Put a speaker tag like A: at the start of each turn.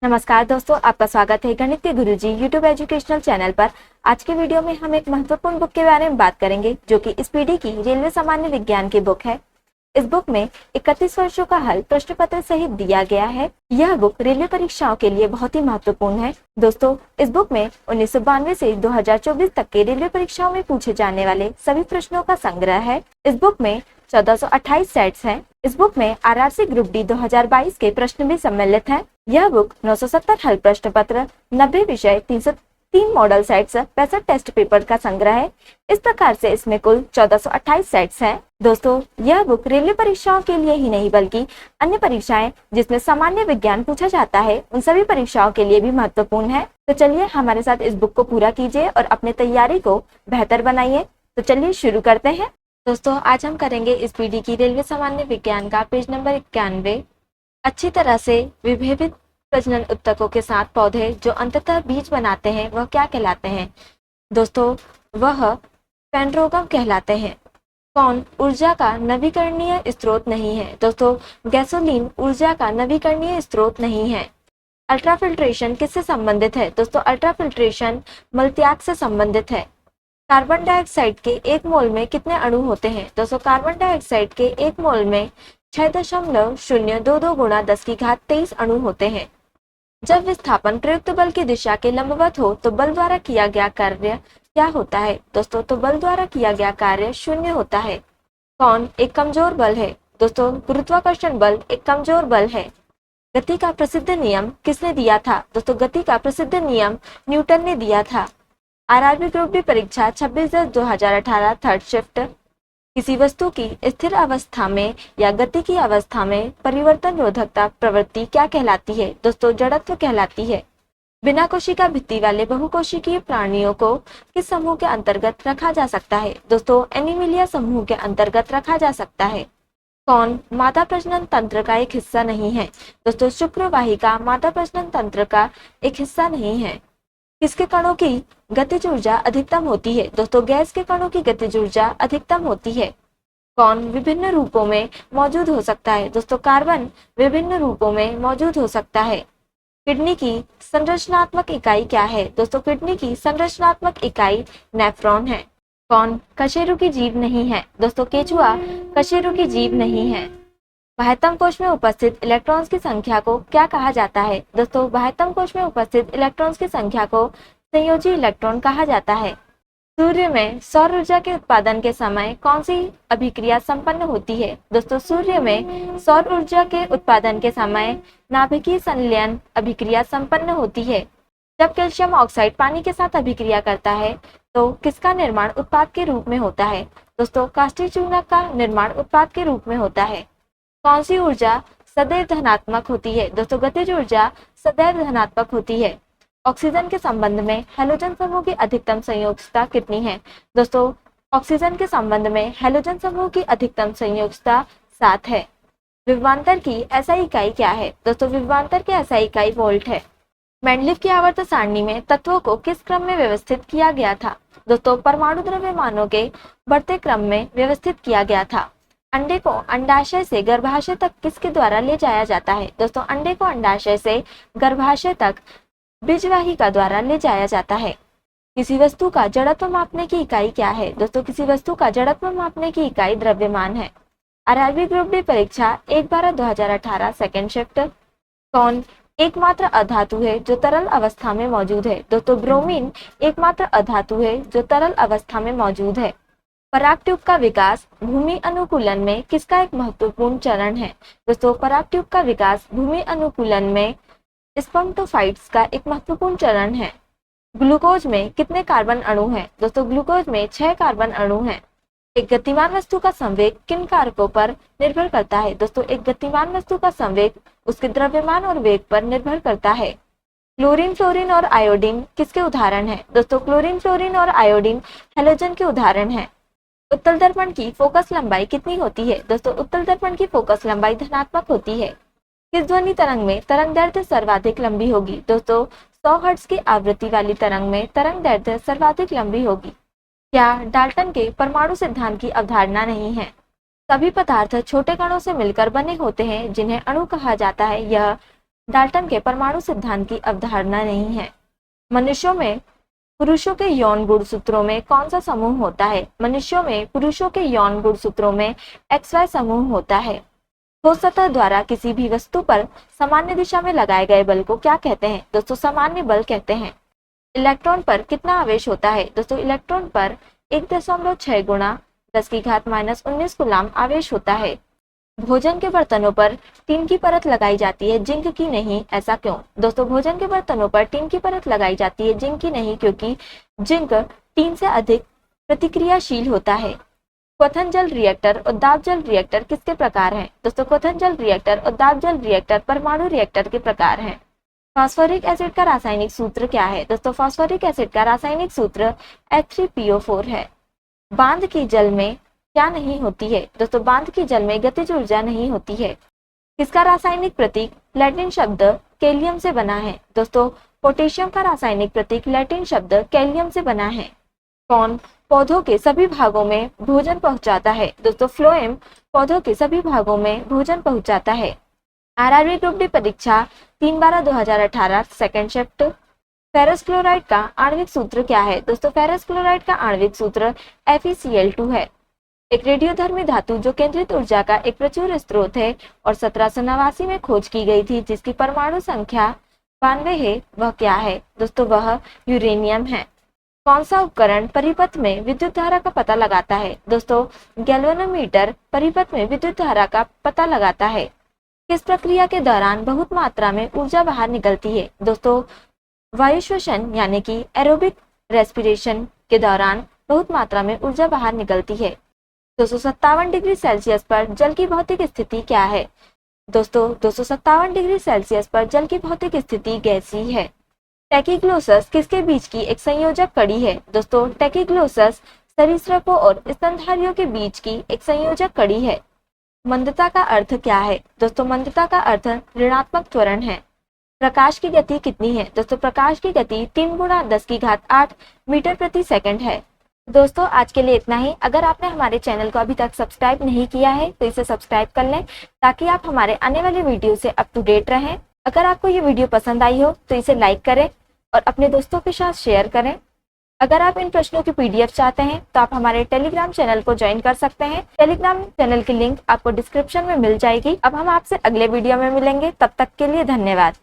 A: नमस्कार दोस्तों, आपका स्वागत है गणित के गुरुजी यूट्यूब एजुकेशनल चैनल पर। आज के वीडियो में हम एक महत्वपूर्ण बुक के बारे में बात करेंगे जो कि इस पीढ़ी की रेलवे सामान्य विज्ञान की बुक है। इस बुक में 31 वर्षों का हल प्रश्न पत्र सहित दिया गया है। यह बुक रेलवे परीक्षाओं के लिए बहुत ही महत्वपूर्ण है। दोस्तों, इस बुक में 1992 से 2024 तक के रेलवे परीक्षाओं में पूछे जाने वाले सभी प्रश्नों का संग्रह है। इस बुक में 1428 सेट्स हैं। इस बुक में आरआरसी ग्रुप डी 2022 के प्रश्न भी सम्मिलित हैं। यह बुक 970 हल प्रश्न पत्र, 90 विषय, 303 मॉडल सेट्स, 65 टेस्ट पेपर का संग्रह है। इस प्रकार से इसमें कुल 1428 सेट्स हैं। दोस्तों, यह बुक रेलवे परीक्षाओं के लिए ही नहीं बल्कि अन्य परीक्षाएं जिसमें सामान्य विज्ञान पूछा जाता है उन सभी परीक्षाओं के लिए भी महत्वपूर्ण है। तो चलिए हमारे साथ इस बुक को पूरा कीजिए और अपने तैयारी को बेहतर बनाइए। तो चलिए शुरू करते हैं। दोस्तों, आज हम करेंगे इस पीढ़ी की रेलवे सामान्य विज्ञान का पेज नंबर 91। अच्छी तरह से विभेदित प्रजनन ऊतकों के साथ पौधे जो अंततः बीज बनाते हैं वह क्या कहलाते हैं? दोस्तों, वह पेंड्रोगम कहलाते हैं। कौन ऊर्जा का नवीकरणीय स्रोत नहीं है? दोस्तों, गैसोलीन ऊर्जा का नवीकरणीय स्रोत नहीं है। अल्ट्राफिल्ट्रेशन किससे संबंधित है? दोस्तों, अल्ट्राफिल्ट्रेशन मलत्याग से संबंधित है। कार्बन डाइऑक्साइड के 1 मोल में कितने अणु होते हैं? दोस्तों, कार्बन डाइऑक्साइड के 1 मोल में 6.022 गुणा 10⁻23 अणु होते हैं। जब विस्थापन प्रयुक्त बल की दिशा के लंबवत हो तो बल द्वारा किया गया कार्य क्या होता है? दोस्तों, तो बल द्वारा किया गया कार्य 0 होता है। कौन एक कमजोर बल है? दोस्तों, गुरुत्वाकर्षण बल एक कमजोर बल है। गति का प्रसिद्ध नियम किसने दिया था? दोस्तों, गति का प्रसिद्ध नियम न्यूटन ने दिया था। आरआरबी ग्रुप डी परीक्षा 26/10/2018 थर्ड शिफ्ट। किसी वस्तु की स्थिर अवस्था में या गति की अवस्था में परिवर्तन रोधकता प्रवृत्ति क्या कहलाती है? दोस्तों, जड़त्व कहलाती है। बिना कोशिका भित्ति वाले बहुकोशिकीय प्राणियों को किस समूह के अंतर्गत रखा जा सकता है? दोस्तों, एनिमिलिया समूह के अंतर्गत रखा जा सकता है। कौन मादा प्रजनन तंत्र का एक हिस्सा नहीं है? दोस्तों, शुक्रवाहिका मादा प्रजनन तंत्र का एक हिस्सा नहीं है। किसके कणों की गतिज ऊर्जा अधिकतम होती है? दोस्तों, गैस के कणों की गतिज ऊर्जा अधिकतम होती है। कौन विभिन्न रूपों में मौजूद हो सकता है? दोस्तों, कार्बन विभिन्न रूपों में मौजूद हो सकता है। किडनी की संरचनात्मक इकाई क्या है? दोस्तों, किडनी की संरचनात्मक इकाई नेफ्रॉन है। कौन कशेरु की जीव नहीं है? दोस्तों, केचुआ कशेरु की जीव नहीं है। बाह्यतम कोश में उपस्थित इलेक्ट्रॉन्स की संख्या को क्या कहा जाता है? दोस्तों, बाह्यतम कोश में उपस्थित इलेक्ट्रॉन्स की संख्या को संयोजी इलेक्ट्रॉन कहा जाता है। सूर्य में सौर ऊर्जा के उत्पादन के समय कौन सी अभिक्रिया संपन्न होती है? दोस्तों, सूर्य में सौर ऊर्जा के उत्पादन के समय नाभिकीय संलयन अभिक्रिया संपन्न होती है। जब कैल्शियम ऑक्साइड पानी के साथ अभिक्रिया करता है तो किसका निर्माण उत्पाद के रूप में होता है? दोस्तों, कास्टिक चूर्णक का निर्माण उत्पाद के रूप में होता है। कौन सी ऊर्जा सदैव धनात्मक होती है? दोस्तों, गतिज ऊर्जा सदैव धनात्मक होती है। ऑक्सीजन के संबंध में हैलोजन समूह की अधिकतम संयोजकता कितनी है? दोस्तों, ऑक्सीजन के संबंध में हैलोजन समूह की अधिकतम संयोजकता 7 है। विभवांतर की एसआई इकाई क्या है? दोस्तों, विभवांतर की एसआई इकाई वोल्ट है। मेंडलीव की आवर्त सारणी में तत्वों को किस क्रम में व्यवस्थित किया गया था? दोस्तों, परमाणु द्रव्यमानों के बढ़ते क्रम में व्यवस्थित किया गया था। अंडे को अंडाशय से गर्भाशय तक किसके द्वारा ले जाया जाता है? दोस्तों, अंडे को अंडाशय से गर्भाशय तक बीजवाहिका द्वारा ले जाया जाता है। किसी वस्तु का जड़त्व मापने की इकाई क्या है? दोस्तों, किसी वस्तु का जड़त्व मापने की इकाई द्रव्यमान है। आरआरबी ग्रुप डी परीक्षा 1/12/2018 सेकेंड शिफ्ट। कौन एकमात्र अधातु है जो तरल अवस्था में मौजूद है? दोस्तों, ब्रोमीन एकमात्र अधातु है जो तरल अवस्था में मौजूद है। पराग ट्यूब का विकास भूमि अनुकूलन में किसका एक महत्वपूर्ण चरण है? दोस्तों, पराग ट्यूब का विकास भूमि अनुकूलन में स्पर्मेटोफाइट्स का एक महत्वपूर्ण चरण है। ग्लूकोज में कितने कार्बन अणु हैं? दोस्तों, ग्लूकोज में 6 कार्बन अणु हैं। एक गतिमान वस्तु का संवेग किन कारकों पर निर्भर करता है? दोस्तों, एक गतिमान वस्तु का संवेग उसके द्रव्यमान और वेग पर निर्भर करता है। क्लोरीन, फ्लोरीन और आयोडीन किसके उदाहरण हैं? दोस्तों, क्लोरीन, फ्लोरीन और आयोडीन हैलोजन के उदाहरण हैं। उत्तल दर्पण की फोकस लंबाई कितनी होती है? दोस्तों, उत्तल दर्पण की फोकस लंबाई धनात्मक होती है। किस ध्वनि तरंग में तरंग दैर्ध्य सर्वाधिक लंबी होगी? दोस्तों, 100 हर्ट्ज की आवृत्ति वाली तरंग में तरंग दैर्ध्य सर्वाधिक लंबी होगी। क्या डाल्टन के परमाणु सिद्धांत की अवधारणा नहीं है? सभी पदार्थ छोटे कणों से मिलकर बने होते हैं जिन्हें अणु कहा जाता है। यह डाल्टन के परमाणु सिद्धांत की अवधारणा नहीं है। मनुष्यों में पुरुषों के यौन गुणसूत्रों में कौन सा समूह होता है? मनुष्यों में पुरुषों के यौन गुणसूत्रों में XY समूह होता है। ठोस सतह द्वारा किसी भी वस्तु पर सामान्य दिशा में लगाए गए बल को क्या कहते हैं? दोस्तों सामान्य बल कहते हैं। इलेक्ट्रॉन पर कितना आवेश होता है? दोस्तों इलेक्ट्रॉन पर 1.6 गुणा 10⁻⁻19 कूलाम आवेश होता है। भोजन के बर्तनों पर टीन की परत लगाई जाती है, जिंक की नहीं, ऐसा क्यों? दोस्तों भोजन के बर्तनों पर टीन की परत लगाई जाती है, जिंक की नहीं, क्योंकि जिंक टीन से अधिक प्रतिक्रियाशील होता है। क्वथन जल रिएक्टर और दाब जल रिएक्टर किसके प्रकार हैं? दोस्तों क्वथन जल रिएक्टर और दाब जल रिएक्टर परमाणु रिएक्टर के प्रकार हैं। फास्फोरिक एसिड का रासायनिक सूत्र क्या है? दोस्तों फास्फोरिक एसिड का रासायनिक सूत्र H3PO4 है। बांध की जल में क्या नहीं होती है? दोस्तों बांध की जल में गतिज ऊर्जा नहीं होती है। किसका रासायनिक प्रतीक लैटिन शब्द कैलियम से बना है? दोस्तों पोटेशियम का रासायनिक प्रतीक लैटिन शब्द कैलियम से बना है। कौन पौधों के सभी भागों में भोजन पहुंचाता है? दोस्तों फ्लोएम पौधों के सभी भागों में भोजन पहुंचाता है। RRB ग्रुप डी परीक्षा 3/12/2018 सेकंड शिफ्ट। फेरस क्लोराइड का आणविक सूत्र क्या है? दोस्तों फेरस क्लोराइड का आणविक सूत्र FeCl2 है। एक रेडियोधर्मी धातु जो केंद्रित ऊर्जा का एक प्रचुर स्रोत है और 1789 में खोज की गई थी, जिसकी परमाणु संख्या 92 है, वह क्या है? दोस्तों वह यूरेनियम है। कौन सा उपकरण परिपथ में विद्युत धारा का पता लगाता है? दोस्तों गैल्वेनोमीटर परिपथ में विद्युत धारा का पता लगाता है। किस प्रक्रिया के दौरान बहुत मात्रा में ऊर्जा बाहर निकलती है? दोस्तों वायु श्वसन यानी कि एरोबिक रेस्पिरेशन के दौरान बहुत मात्रा में ऊर्जा बाहर निकलती है। 257 डिग्री सेल्सियस पर जल की भौतिक स्थिति क्या है? दोस्तों 257 डिग्री सेल्सियस पर जल की भौतिक स्थिति गैसीय है। टैकीग्लोसस किसके बीच की एक संयोजक कड़ी है? दोस्तों टैकीग्लोसस सरीसृपों और स्तनधारियों के बीच की एक संयोजक कड़ी है। मंदता का अर्थ क्या है? दोस्तों मंदता का अर्थ ऋणात्मक त्वरण है। प्रकाश की गति कितनी है? दोस्तों प्रकाश की गति 3 × 10⁸ मीटर प्रति सेकंड है। दोस्तों आज के लिए इतना ही। अगर आपने हमारे चैनल को अभी तक सब्सक्राइब नहीं किया है तो इसे सब्सक्राइब कर लें, ताकि आप हमारे आने वाले वीडियो से अप टू डेट रहें। अगर आपको ये वीडियो पसंद आई हो तो इसे लाइक करें और अपने दोस्तों के साथ शेयर करें। अगर आप इन प्रश्नों की PDF चाहते हैं तो आप हमारे टेलीग्राम चैनल को ज्वाइन कर सकते हैं। टेलीग्राम चैनल की लिंक आपको डिस्क्रिप्शन में मिल जाएगी। अब हम आपसे अगले वीडियो में मिलेंगे, तब तक के लिए धन्यवाद।